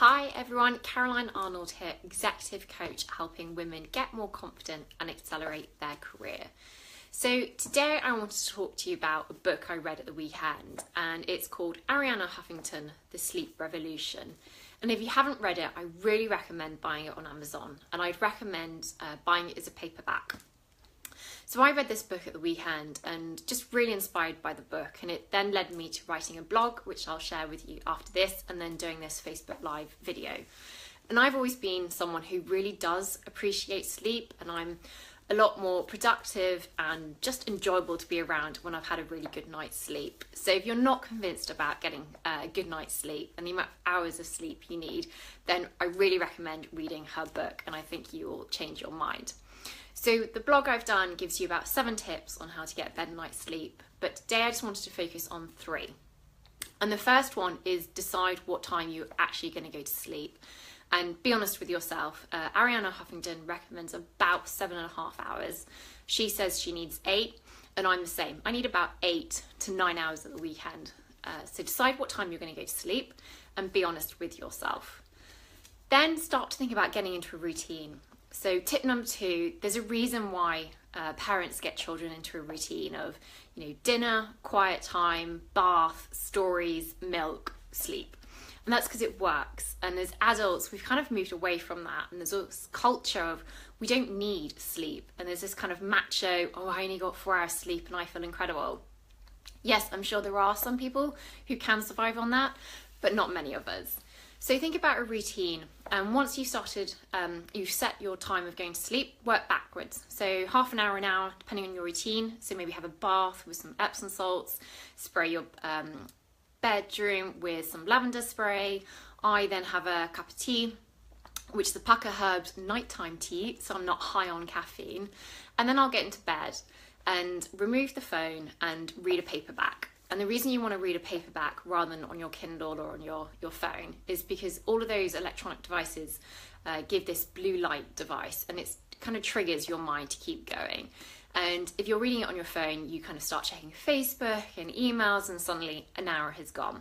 Hi everyone, Caroline Arnold here, Executive Coach, helping women get more confident and accelerate their career. So today I wanted to talk to you about a book I read at the weekend, and it's called Arianna Huffington, The Sleep Revolution. And if you haven't read it, I really recommend buying it on Amazon, and I'd recommend buying it as a paperback. So I read this book at the weekend and just really inspired by the book, and it then led me to writing a blog, which I'll share with you after this, and then doing this Facebook Live video. And I've always been someone who really does appreciate sleep, and I'm a lot more productive and just enjoyable to be around when I've had a really good night's sleep. So if you're not convinced about getting a good night's sleep and the amount of hours of sleep you need, then I really recommend reading her book, and I think you will change your mind. So the blog I've done gives you about 7 tips on how to get a better night's sleep, but today I just wanted to focus on 3. And the first one is decide what time you're actually going to go to sleep. And be honest with yourself. Arianna Huffington recommends about 7.5 hours. She says she needs 8, and I'm the same. I need about 8 to 9 hours at the weekend. So decide what time you're going to go to sleep and be honest with yourself. Then start to think about getting into a routine. So tip number 2, there's a reason why parents get children into a routine of, dinner, quiet time, bath, stories, milk, sleep. And that's because it works. And as adults, we've kind of moved away from that. And there's this culture of we don't need sleep. And there's this kind of macho, I only got 4 hours sleep and I feel incredible. Yes, I'm sure there are some people who can survive on that, but not many of us. So think about a routine, and once you've started, you've set your time of going to sleep, work backwards. So half an hour, depending on your routine. So maybe have a bath with some Epsom salts, spray your bedroom with some lavender spray. I then have a cup of tea, which is the Pukka Herbs nighttime tea, so I'm not high on caffeine. And then I'll get into bed and remove the phone and read a paperback. And the reason you want to read a paperback rather than on your Kindle or on your phone is because all of those electronic devices give this blue light device, and it kind of triggers your mind to keep going. And if you're reading it on your phone, you kind of start checking Facebook and emails, and suddenly an hour has gone.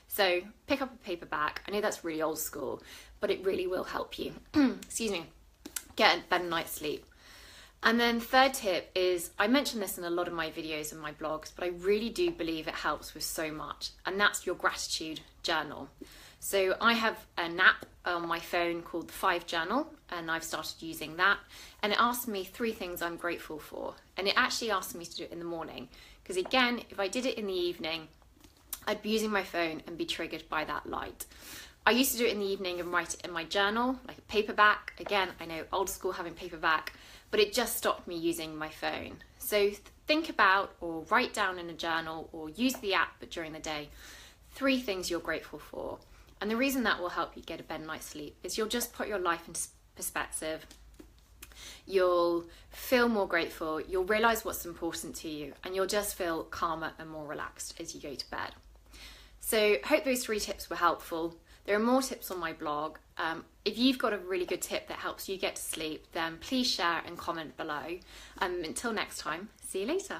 So pick up a paperback. I know that's really old school, but it really will help you, excuse me, get a better night's sleep. And then third tip is, I mention this in a lot of my videos and my blogs, but I really do believe it helps with so much, and that's your gratitude journal. So I have an app on my phone called the 5 Journal, and I've started using that, and it asks me 3 things I'm grateful for, and it actually asks me to do it in the morning, because again, if I did it in the evening, I'd be using my phone and be triggered by that light. I used to do it in the evening and write it in my journal, like a paperback. Again, I know old school having paperback, but it just stopped me using my phone. So think about or write down in a journal or use the app but during the day 3 things you're grateful for. And the reason that will help you get a better night's sleep is you'll just put your life into perspective. You'll feel more grateful, you'll realise what's important to you, and you'll just feel calmer and more relaxed as you go to bed. So I hope those 3 tips were helpful. There are more tips on my blog. If you've got a really good tip that helps you get to sleep, then please share and comment below. Until next time, see you later.